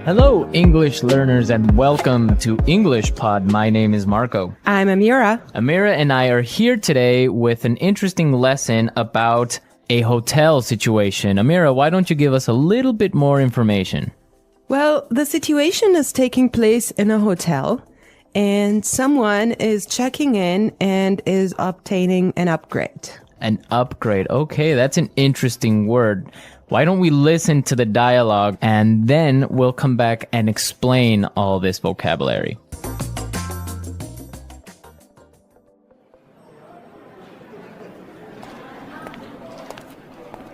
Hello, English learners, and welcome to English Pod. My name is Marco. I'm Amira. Amira and I are here today with an interesting lesson about a hotel situation. Amira, why don't you give us a little bit more information? Well, the situation is taking place in a hotel, and someone is checking in and is obtaining an upgrade. An upgrade. Okay, that's an interesting word. Why don't we listen to the dialogue and then we'll come back and explain all this vocabulary.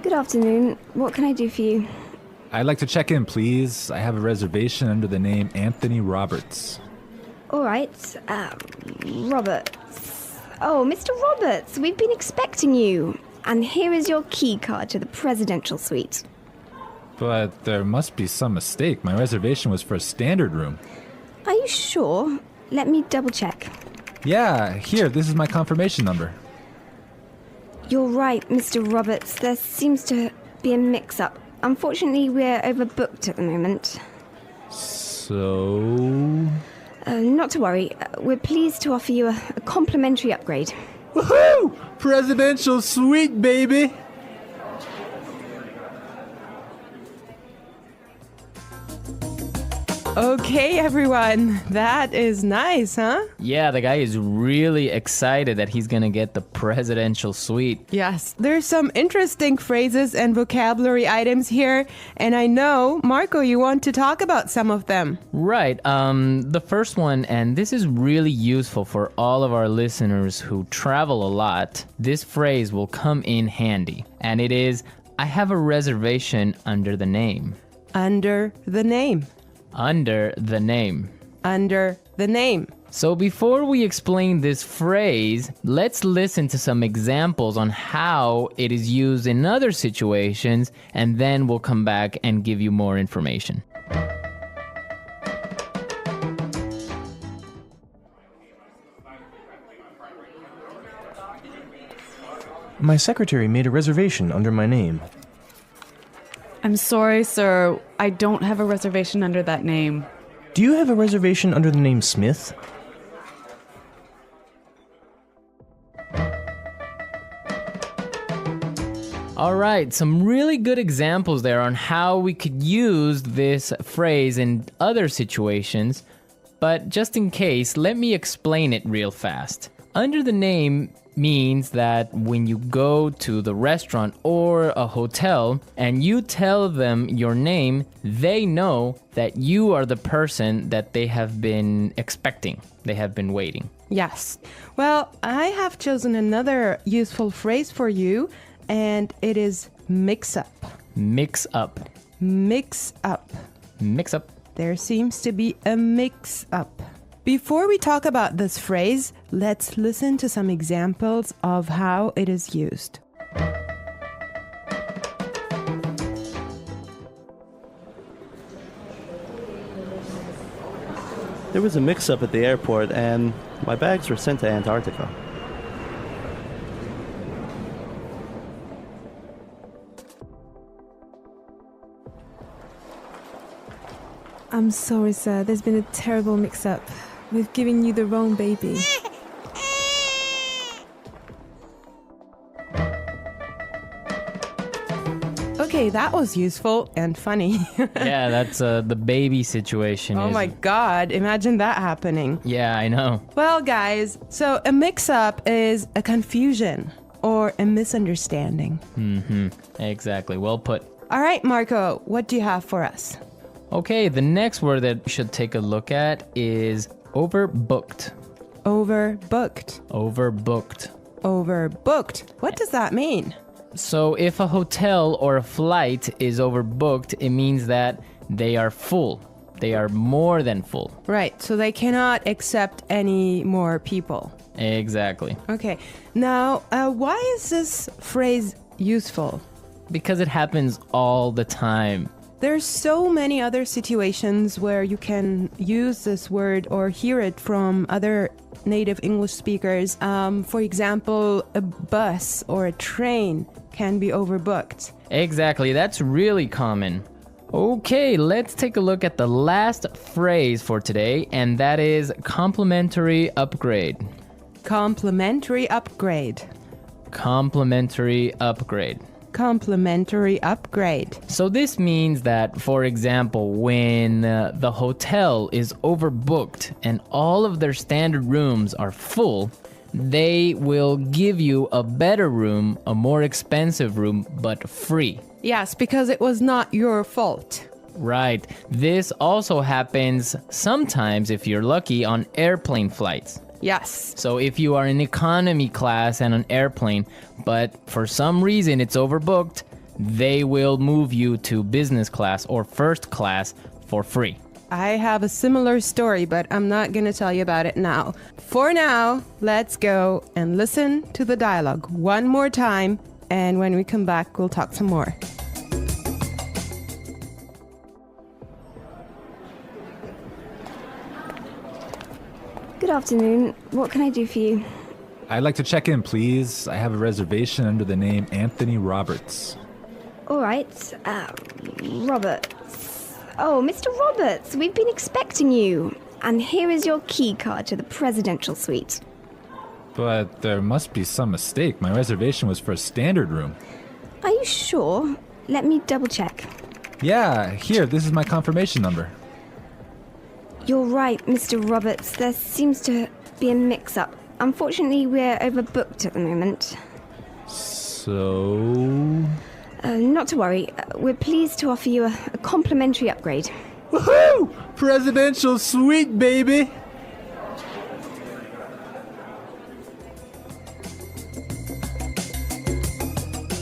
Good afternoon. What can I do for you? I'd like to check in, please. I have a reservation under the name Anthony Roberts. All right. Roberts. Oh, Mr. Roberts, we've been expecting you. And here is your key card to the presidential suite. But there must be some mistake. My reservation was for a standard room. Are you sure? Let me double check. Yeah, here, this is my confirmation number. You're right, Mr. Roberts. There seems to be a mix-up. Unfortunately, we're overbooked at the moment. So... Not to worry. We're pleased to offer you a complimentary upgrade. Woohoo! Presidential suite, baby! Okay, everyone. That is nice, huh? Yeah, the guy is really excited that he's gonna get the presidential suite. Yes, there's some interesting phrases and vocabulary items here, and I know, Marco, you want to talk about some of them. Right. The first one, and this is really useful for all of our listeners who travel a lot. This phrase will come in handy, and it is, I have a reservation under the name. Under the name. Under the name. Under the name. So before we explain this phrase, let's listen to some examples on how it is used in other situations, and then we'll come back and give you more information. My secretary made a reservation under my name. I'm sorry, sir. I don't have a reservation under that name. Do you have a reservation under the name Smith? All right, some really good examples there on how we could use this phrase in other situations. But just in case, let me explain it real fast. Under the name means that when you go to the restaurant or a hotel and you tell them your name, they know that you are the person that they have been expecting. They have been waiting. Yes. Well, I have chosen another useful phrase for you, and it is mix up. Mix up. Mix up. Mix up. There seems to be a mix up. Before we talk about this phrase, let's listen to some examples of how it is used. There was a mix-up at the airport and my bags were sent to Antarctica. I'm sorry, sir. There's been a terrible mix-up. We've given you the wrong baby. Okay, that was useful and funny. Yeah, that's the baby situation. Oh my God, imagine that happening. Yeah, I know. Well, guys, so a mix-up is a confusion or a misunderstanding. Exactly. Well put. All right, Marco, what do you have for us? Okay, the next word that we should take a look at is overbooked. Overbooked. Overbooked. Overbooked. What does that mean? So if a hotel or a flight is overbooked, it means that they are full. They are more than full. Right, so they cannot accept any more people. Exactly. Okay, now why is this phrase useful? Because it happens all the time. There's so many other situations where you can use this word or hear it from other native English speakers. For example, a bus or a train can be overbooked. Exactly, that's really common. Okay, let's take a look at the last phrase for today, and that is complimentary upgrade. Complimentary upgrade. Complimentary upgrade. Complimentary upgrade. So this means that, for example, when the hotel is overbooked and all of their standard rooms are full, they will give you a better room, a more expensive room, but free. Yes, because it was not your fault. Right. This also happens sometimes, if you're lucky, on airplane flights. Yes. So if you are in economy class and an airplane, but for some reason it's overbooked, they will move you to business class or first class for free. I have a similar story, but I'm not going to tell you about it now. For now, let's go and listen to the dialogue one more time, and when we come back, we'll talk some more. Good afternoon. What can I do for you? I'd like to check in, please. I have a reservation under the name Anthony Roberts. All right. Roberts. Oh, Mr. Roberts, we've been expecting you. And here is your key card to the presidential suite. But there must be some mistake. My reservation was for a standard room. Are you sure? Let me double check. Yeah, here, this is my confirmation number. You're right, Mr. Roberts. There seems to be a mix-up. Unfortunately, we're overbooked at the moment. So... Not to worry. We're pleased to offer you a complimentary upgrade. Woohoo! Presidential suite, baby!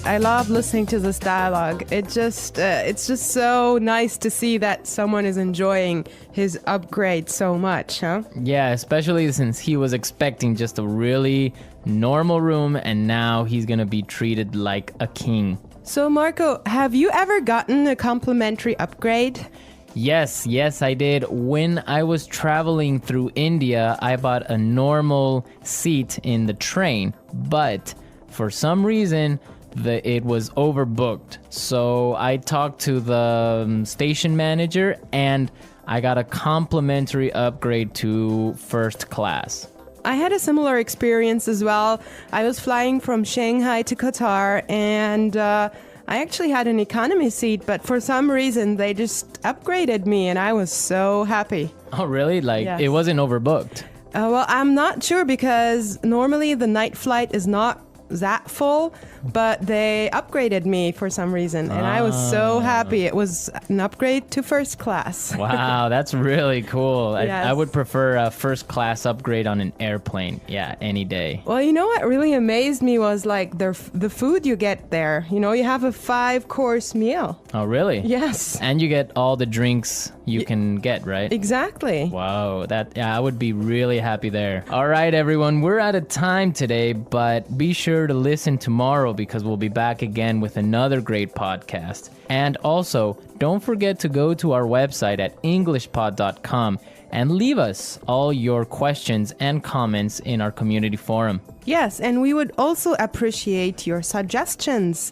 I love listening to this dialogue. It's just so nice to see that someone is enjoying his upgrade so much, huh? Yeah, especially since he was expecting just a really normal room and now he's gonna be treated like a king. So, Marco, have you ever gotten a complimentary upgrade? Yes, I did. When I was traveling through India, I bought a normal seat in the train, but for some reason, it was overbooked. So I talked to the station manager and I got a complimentary upgrade to first class. I had a similar experience as well. I was flying from Shanghai to Qatar and I actually had an economy seat, but for some reason they just upgraded me and I was so happy. Oh, really? Like, Yes. It wasn't overbooked? Well, I'm not sure because normally the night flight is not that full, but they upgraded me for some reason and I was so happy. It was an upgrade to first class. Wow, that's really cool. Yes. I would prefer a first class upgrade on an airplane. Yeah, any day. Well, you know what really amazed me was like the food you get there. You know, you have a 5-course meal. Oh, really? Yes. And you get all the drinks you can get, right? Exactly. Wow, I would be really happy there. All right, everyone, we're out of time today, but be sure to listen tomorrow because we'll be back again with another great podcast. And also, don't forget to go to our website at englishpod.com and leave us all your questions and comments in our community forum. Yes, and we would also appreciate your suggestions.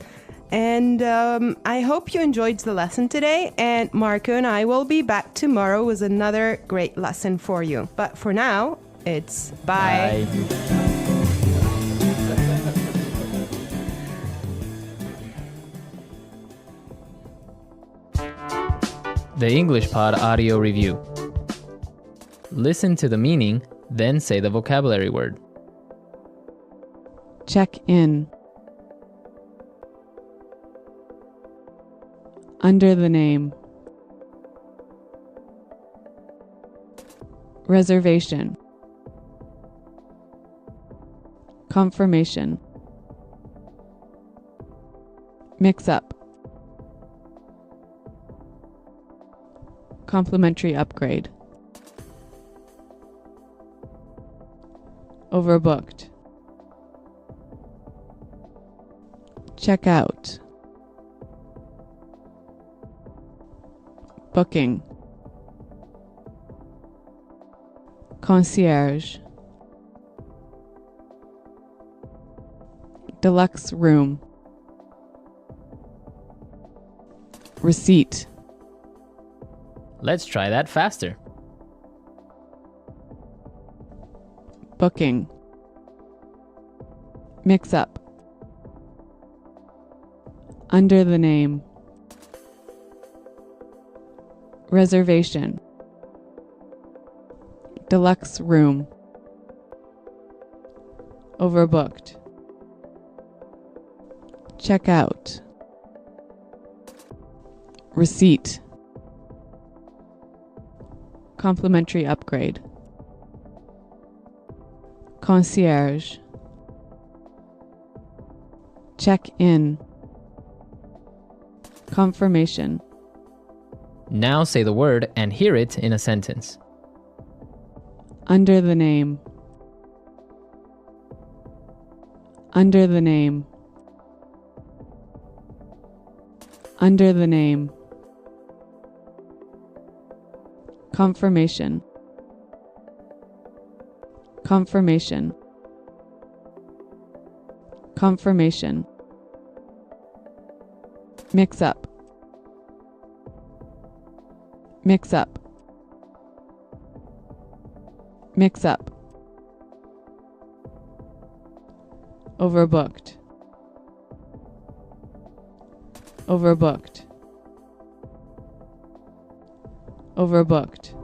And I hope you enjoyed the lesson today. And Marco and I will be back tomorrow with another great lesson for you. But for now, it's bye. The English Pod Audio Review. Listen to the meaning, then say the vocabulary word. Check in. Under the name. Reservation. Confirmation. Mix up. Complimentary upgrade. Overbooked. Check out. Booking. Concierge. Deluxe room. Receipt. Let's try that faster. Booking. Mix up. Under the name. Reservation. Deluxe room. Overbooked. Check out. Receipt. Complimentary upgrade. Concierge. Check in. Confirmation. Now say the word and hear it in a sentence. Under the name. Under the name. Under the name. Confirmation. Confirmation. Confirmation. Mix up. Mix up. Mix up. Overbooked. Overbooked. Overbooked.